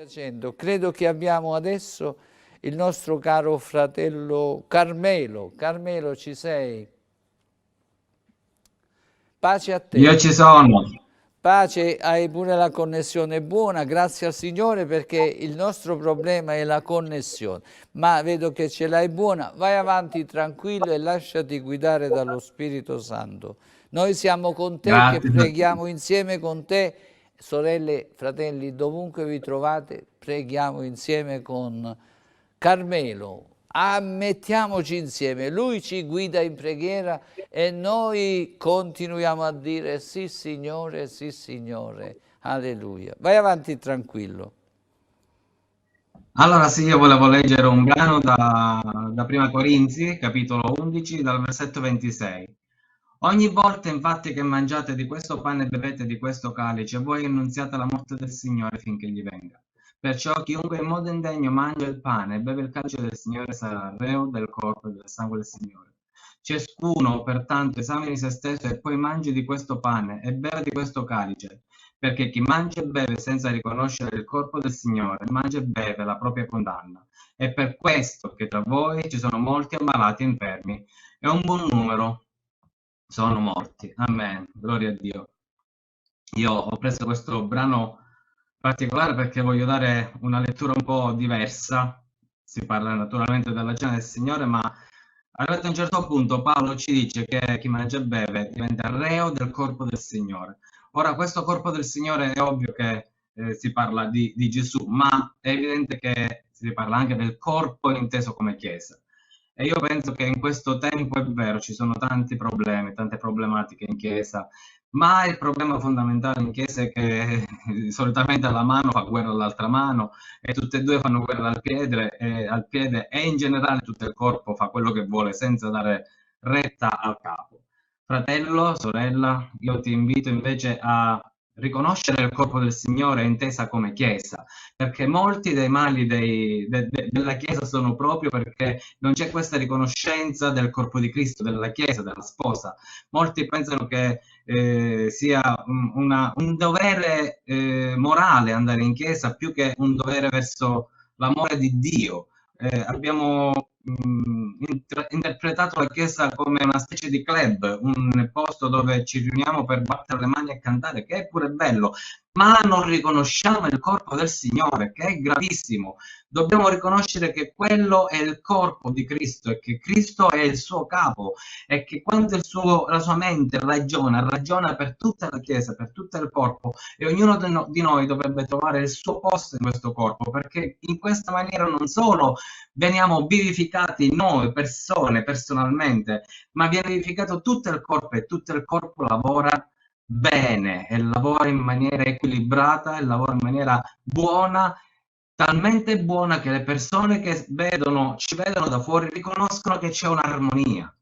Facendo. Credo che abbiamo adesso il nostro caro fratello Carmelo. Carmelo, ci sei? Pace a te. Io ci sono. Pace, hai pure la connessione buona, grazie al Signore perché il nostro problema è la connessione, ma vedo che ce l'hai buona, vai avanti tranquillo e lasciati guidare dallo Spirito Santo. Noi siamo con te che Grazie. preghiamo insieme con te, sorelle, fratelli, dovunque vi trovate, preghiamo insieme con Carmelo. Ammettiamoci insieme, lui ci guida in preghiera e noi continuiamo a dire sì Signore, alleluia. Vai avanti tranquillo. Allora sì, io volevo leggere un brano da Prima Corinzi, capitolo 11, dal versetto 26. Ogni volta infatti che mangiate di questo pane e bevete di questo calice, voi annunziate la morte del Signore finché gli venga. Perciò chiunque in modo indegno mangia il pane e beve il calice del Signore sarà reo del corpo e del sangue del Signore. Ciascuno pertanto esamini se stesso e poi mangi di questo pane e beve di questo calice, perché chi mangia e beve senza riconoscere il corpo del Signore mangia e beve la propria condanna. È per questo che tra voi ci sono molti ammalati e infermi e un buon numero sono morti. Amen. Gloria a Dio. Io ho preso questo brano particolare perché voglio dare una lettura un po' diversa. Si parla naturalmente della cena del Signore, ma arrivato a un certo punto Paolo ci dice che chi mangia e beve diventa reo del corpo del Signore. Ora, questo corpo del Signore è ovvio che si parla di Gesù, ma è evidente che si parla anche del corpo inteso come Chiesa. E io penso che in questo tempo è vero, ci sono tanti problemi, tante problematiche in Chiesa, ma il problema fondamentale in Chiesa è che solitamente la mano fa guerra all'altra mano e tutte e due fanno guerra al piede e in generale tutto il corpo fa quello che vuole senza dare retta al capo. Fratello, sorella, io ti invito invece a riconoscere il corpo del Signore intesa come Chiesa, perché molti dei mali della Chiesa sono proprio perché non c'è questa riconoscenza del corpo di Cristo, della Chiesa, della sposa. Molti pensano che sia un dovere morale andare in chiesa più che un dovere verso l'amore di Dio. Abbiamo interpretato la chiesa come una specie di club, un posto dove ci riuniamo per battere le mani e cantare, che è pure bello, ma non riconosciamo il corpo del Signore, che è gravissimo. Dobbiamo riconoscere che quello è il corpo di Cristo e che Cristo è il suo capo e che quando la sua mente ragiona per tutta la Chiesa, per tutto il corpo e ognuno di noi dovrebbe trovare il suo posto in questo corpo, perché in questa maniera non solo veniamo vivificati noi persone, personalmente, ma viene vivificato tutto il corpo e tutto il corpo lavora bene e lavora in maniera equilibrata e lavora in maniera buona, talmente buona che le persone che ci vedono da fuori riconoscono che c'è un'armonia.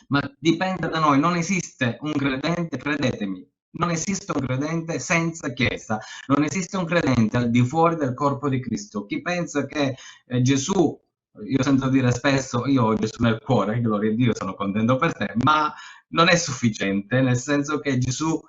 Ma dipende da noi, non esiste un credente, credetemi, non esiste un credente senza Chiesa, non esiste un credente al di fuori del corpo di Cristo. Chi pensa che Gesù, io sento dire spesso, io ho Gesù nel cuore, gloria a Dio, sono contento per te, ma non è sufficiente, nel senso che Gesù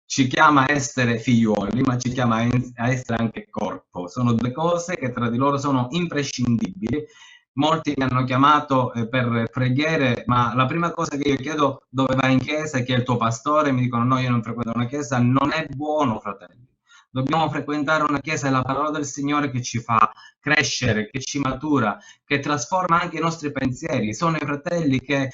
ci chiama a essere figliuoli, ma ci chiama a essere anche corpo. Sono due cose che tra di loro sono imprescindibili. Molti mi hanno chiamato per preghiere, ma la prima cosa che io chiedo dove vai in chiesa e chi è il tuo pastore, mi dicono no, io non frequento una chiesa, non è buono, fratelli. Dobbiamo frequentare una chiesa, è la parola del Signore che ci fa crescere, che ci matura, che trasforma anche i nostri pensieri. Sono i fratelli che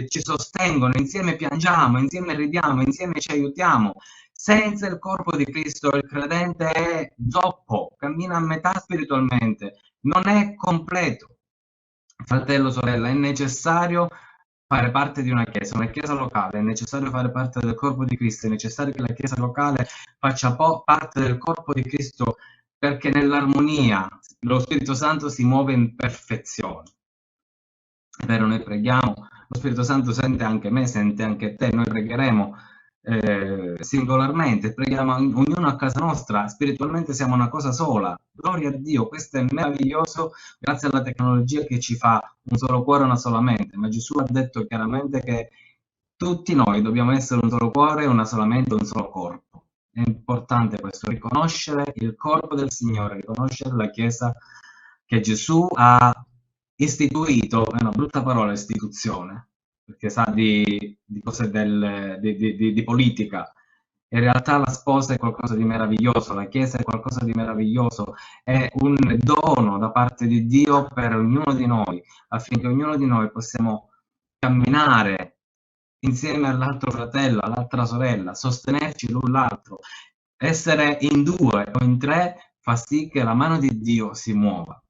ci sostengono, insieme piangiamo, insieme ridiamo, insieme ci aiutiamo. Senza il corpo di Cristo il credente è zoppo, cammina a metà spiritualmente, non è completo. Fratello, sorella, è necessario fare parte di una chiesa locale, è necessario fare parte del corpo di Cristo, è necessario che la chiesa locale faccia parte del corpo di Cristo perché nell'armonia lo Spirito Santo si muove in perfezione. È vero, noi preghiamo, lo Spirito Santo sente anche me, sente anche te, noi pregheremo singolarmente, preghiamo ognuno a casa nostra, spiritualmente siamo una cosa sola. Gloria a Dio, questo è meraviglioso grazie alla tecnologia che ci fa un solo cuore e una sola mente, ma Gesù ha detto chiaramente che tutti noi dobbiamo essere un solo cuore, una sola mente, un solo corpo. È importante questo, riconoscere il corpo del Signore, riconoscere la Chiesa che Gesù ha istituito, è una brutta parola istituzione, perché sa di cose di politica. In realtà la sposa è qualcosa di meraviglioso, la Chiesa è qualcosa di meraviglioso, è un dono da parte di Dio per ognuno di noi, affinché ognuno di noi possiamo camminare insieme all'altro fratello, all'altra sorella, sostenerci l'un l'altro. Essere in due o in tre fa sì che la mano di Dio si muova.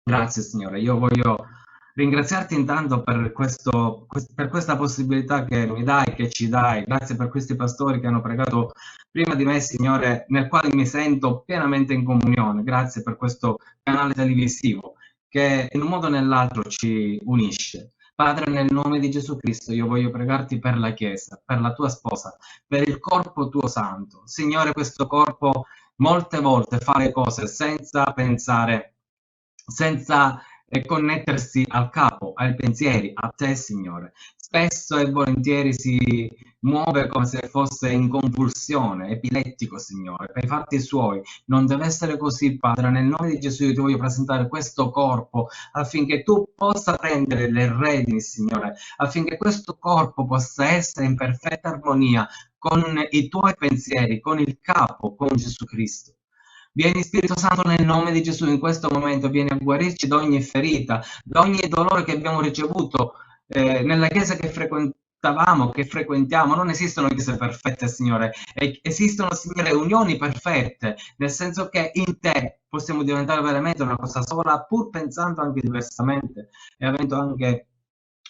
Grazie Signore, io voglio ringraziarti intanto per questa possibilità che mi dai, che ci dai. Grazie per questi pastori che hanno pregato prima di me, Signore, nel quale mi sento pienamente in comunione. Grazie per questo canale televisivo che in un modo o nell'altro ci unisce. Padre, nel nome di Gesù Cristo, io voglio pregarti per la Chiesa, per la tua sposa, per il corpo tuo santo. Signore, questo corpo molte volte fa le cose senza pensare, senza connettersi al capo, ai pensieri, a te, Signore. Spesso e volentieri si muove come se fosse in convulsione, epilettico, Signore, per i fatti suoi. Non deve essere così, Padre. Nel nome di Gesù io ti voglio presentare questo corpo affinché tu possa prendere le redini, Signore, affinché questo corpo possa essere in perfetta armonia con i tuoi pensieri, con il capo, con Gesù Cristo. Vieni Spirito Santo nel nome di Gesù in questo momento, vieni a guarirci da ogni ferita, da ogni dolore che abbiamo ricevuto nella chiesa che frequentavamo, che frequentiamo. Non esistono chiese perfette, Signore, esistono, Signore, unioni perfette, nel senso che in te possiamo diventare veramente una cosa sola, pur pensando anche diversamente e avendo anche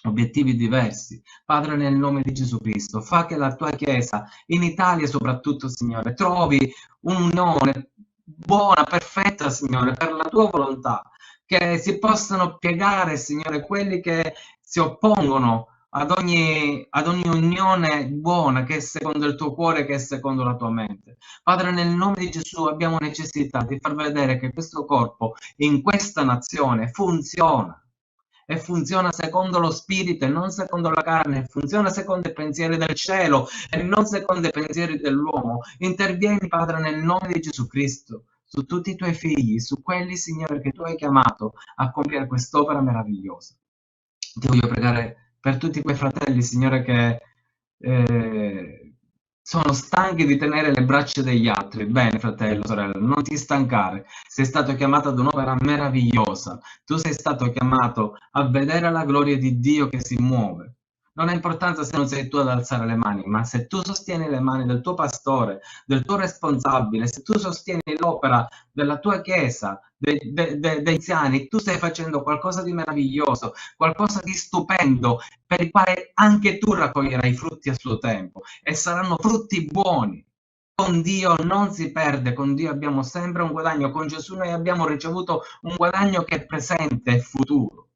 obiettivi diversi. Padre, nel nome di Gesù Cristo, fa che la tua Chiesa, in Italia soprattutto, Signore, trovi un'unione buona, perfetta, Signore, per la tua volontà, che si possano piegare, Signore, quelli che si oppongono ad ogni unione buona che è secondo il tuo cuore, che è secondo la tua mente. Padre, nel nome di Gesù abbiamo necessità di far vedere che questo corpo in questa nazione funziona e funziona secondo lo spirito e non secondo la carne, funziona secondo i pensieri del cielo e non secondo i pensieri dell'uomo. Intervieni, Padre, nel nome di Gesù Cristo, su tutti i tuoi figli, su quelli, Signore, che tu hai chiamato a compiere quest'opera meravigliosa. Ti voglio pregare per tutti quei fratelli, Signore, che sono stanchi di tenere le braccia degli altri. Bene, fratello, sorella, non ti stancare. Sei stato chiamato ad un'opera meravigliosa. Tu sei stato chiamato a vedere la gloria di Dio che si muove. Non ha importanza se non sei tu ad alzare le mani, ma se tu sostieni le mani del tuo pastore, del tuo responsabile, se tu sostieni l'opera della tua chiesa, dei anziani, tu stai facendo qualcosa di meraviglioso, qualcosa di stupendo, per il quale anche tu raccoglierai frutti a suo tempo e saranno frutti buoni. Con Dio non si perde, con Dio abbiamo sempre un guadagno, con Gesù noi abbiamo ricevuto un guadagno che è presente e futuro.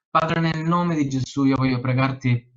Padre, nel nome di Gesù io voglio pregarti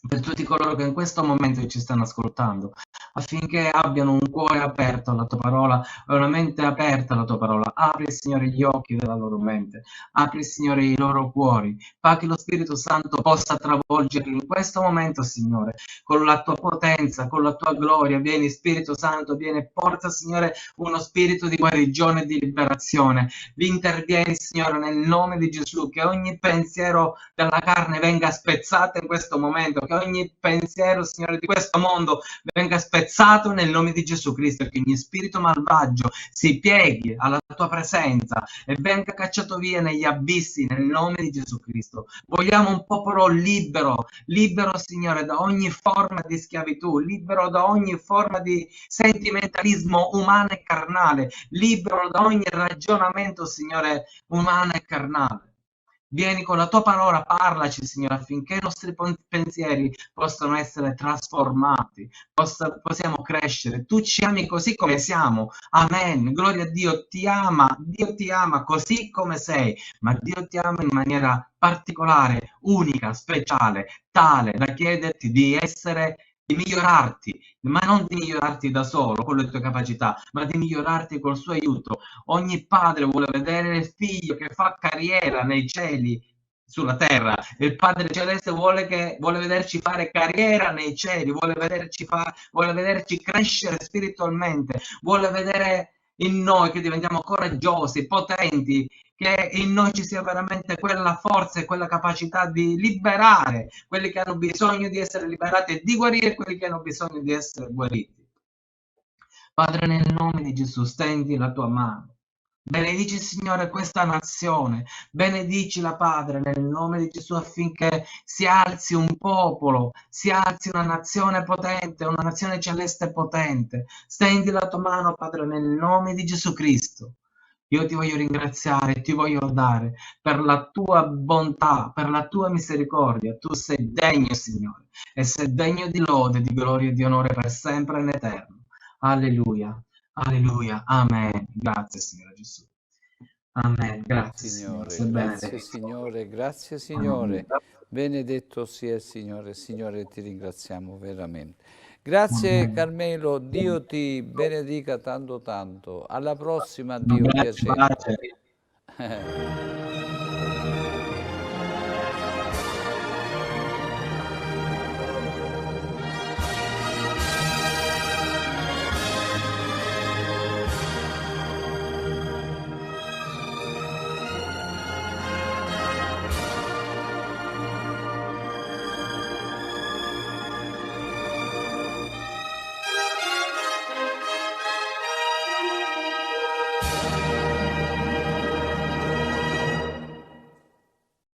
per tutti coloro che in questo momento ci stanno ascoltando, affinché abbiano un cuore aperto alla tua parola e una mente aperta alla tua parola. Apri, Signore, gli occhi della loro mente, apri, Signore, i loro cuori, fa che lo Spirito Santo possa travolgerli in questo momento, Signore, con la tua potenza, con la tua gloria. Vieni, Spirito Santo, vieni e porta, Signore, uno spirito di guarigione e di liberazione. Vi intervieni, Signore, nel nome di Gesù, che ogni pensiero della carne venga spezzato in questo momento, che ogni pensiero, Signore, di questo mondo venga spezzato nel nome di Gesù Cristo, che ogni spirito malvagio si pieghi alla tua presenza e venga cacciato via negli abissi nel nome di Gesù Cristo. Vogliamo un popolo libero, libero, Signore, da ogni forma di schiavitù, libero da ogni forma di sentimentalismo umano e carnale, libero da ogni ragionamento, Signore, umano e carnale. Vieni con la tua parola, parlaci, Signore, affinché i nostri pensieri possano essere trasformati, possiamo crescere. Tu ci ami così come siamo. Amen. Gloria a Dio ti ama così come sei, ma Dio ti ama in maniera particolare, unica, speciale, tale da chiederti di migliorarti, ma non di migliorarti da solo con le tue capacità, ma di migliorarti col suo aiuto. Ogni padre vuole vedere il figlio che fa carriera nei cieli, sulla terra. Il Padre Celeste vuole vederci fare carriera nei cieli, vuole vederci crescere spiritualmente, vuole vedere in noi che diventiamo coraggiosi, potenti, che in noi ci sia veramente quella forza e quella capacità di liberare quelli che hanno bisogno di essere liberati e di guarire quelli che hanno bisogno di essere guariti. Padre, nel nome di Gesù, stendi la tua mano. Benedici, Signore, questa nazione. Benedicila, Padre, nel nome di Gesù, affinché si alzi un popolo, si alzi una nazione potente, una nazione celeste potente. Stendi la tua mano, Padre, nel nome di Gesù Cristo. Io ti voglio ringraziare e ti voglio lodare per la tua bontà, per la tua misericordia. Tu sei degno, Signore, e sei degno di lode, di gloria e di onore per sempre e in eterno. Alleluia, alleluia, amen. Grazie, Signore Gesù. Amen. Grazie, Signore. Sei Grazie benedetto. Signore, grazie Amen. Signore. Benedetto sia il Signore. Signore, ti ringraziamo veramente. Grazie Amen. Carmelo, Dio ti benedica tanto tanto. Alla prossima, Un Dio abbraccio, piacendo. pace.